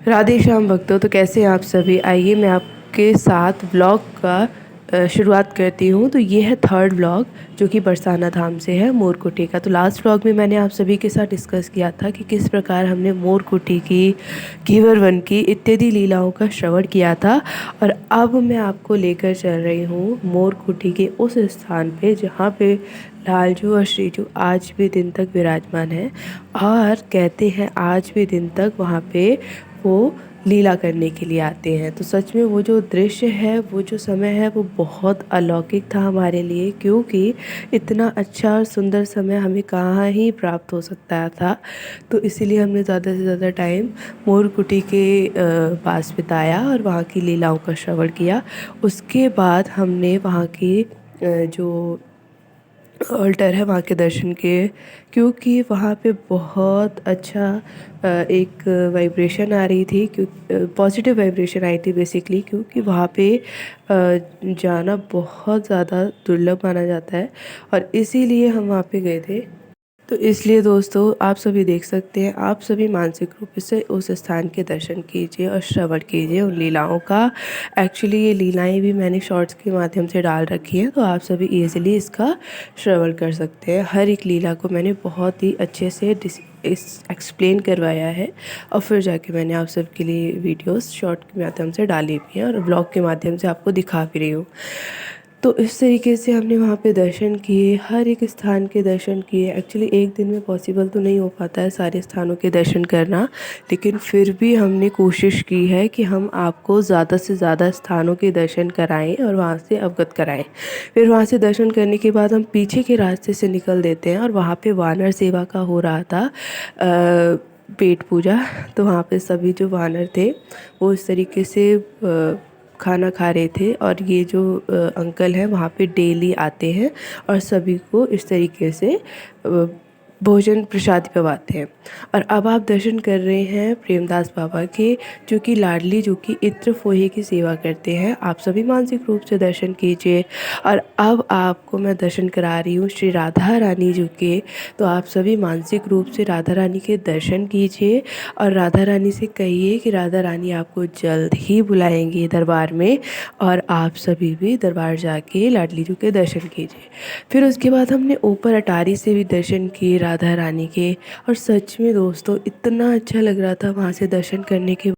राधे श्याम भक्तों, तो कैसे हैं आप सभी। आइए मैं आपके साथ व्लॉग का शुरुआत करती हूँ। तो ये है थर्ड व्लॉग जो कि बरसाना धाम से है, मोरकुटी का। तो लास्ट व्लॉग में मैंने आप सभी के साथ डिस्कस किया था कि किस प्रकार हमने मोरकुटी की, घीवर वन की इत्यादि लीलाओं का श्रवण किया था। और अब मैं आपको लेकर चल रही हूँ मोरकुटी के उस स्थान पे जहाँ पे लालजू और श्रीजू आज भी दिन तक विराजमान है और कहते हैं आज भी दिन तक वहाँ पे वो लीला करने के लिए आते हैं। तो सच में वो जो दृश्य है, वो जो समय है, वो बहुत अलौकिक था हमारे लिए, क्योंकि इतना अच्छा और सुंदर समय हमें कहाँ ही प्राप्त हो सकता था। तो इसीलिए हमने ज़्यादा से ज़्यादा टाइम मोरकुटी के पास बिताया और वहाँ की लीलाओं का श्रवण किया। उसके बाद हमने वहाँ की जो ऑल्टर है वहाँ के दर्शन किए, क्योंकि वहाँ पे बहुत अच्छा एक वाइब्रेशन आ रही थी, पॉजिटिव वाइब्रेशन आई थी बेसिकली, क्योंकि वहाँ पे जाना बहुत ज़्यादा दुर्लभ माना जाता है और इसीलिए हम वहाँ पे गए थे। तो इसलिए दोस्तों, आप सभी देख सकते हैं, आप सभी मानसिक रूप से उस स्थान के दर्शन कीजिए और श्रवण कीजिए उन लीलाओं का। एक्चुअली ये लीलाएं भी मैंने शॉर्ट्स के माध्यम से डाल रखी हैं, तो आप सभी इजीली इसका श्रवण कर सकते हैं। हर एक लीला को मैंने बहुत ही अच्छे से एक्सप्लेन करवाया है और फिर जाके मैंने आप सबके लिए वीडियोस शॉर्ट के माध्यम से डाली भी हैं और ब्लॉग के माध्यम से आपको दिखा भी रही हूँ। तो इस तरीके से हमने वहाँ पे दर्शन किए, हर एक स्थान के दर्शन किए। एक्चुअली एक दिन में पॉसिबल तो नहीं हो पाता है सारे स्थानों के दर्शन करना, लेकिन फिर भी हमने कोशिश की है कि हम आपको ज़्यादा से ज़्यादा स्थानों के दर्शन कराएं और वहाँ से अवगत कराएं। फिर वहाँ से दर्शन करने के बाद हम पीछे के रास्ते से निकल देते हैं और वहाँ पे वानर सेवा का हो रहा था पेट पूजा। तो वहाँ पे सभी जो वानर थे वो इस तरीके से खाना खा रहे थे और ये जो अंकल हैं वहाँ पे डेली आते हैं और सभी को इस तरीके से भोजन प्रसाद करवाते हैं। और अब आप दर्शन कर रहे हैं प्रेमदास बाबा के, जो कि लाडली जो कि इत्र फोहे की सेवा करते हैं। आप सभी मानसिक रूप से दर्शन कीजिए। और अब आपको मैं दर्शन करा रही हूँ श्री राधा रानी जी के। तो आप सभी मानसिक रूप से राधा रानी के दर्शन कीजिए और राधा रानी से कहिए कि राधा रानी आपको जल्द ही बुलाएंगी दरबार में, और आप सभी भी दरबार जाके लाडली जी के दर्शन कीजिए। फिर उसके बाद हमने ऊपर अटारी से भी दर्शन किए राधा रानी के, और सच में दोस्तों इतना अच्छा लग रहा था वहाँ से दर्शन करने के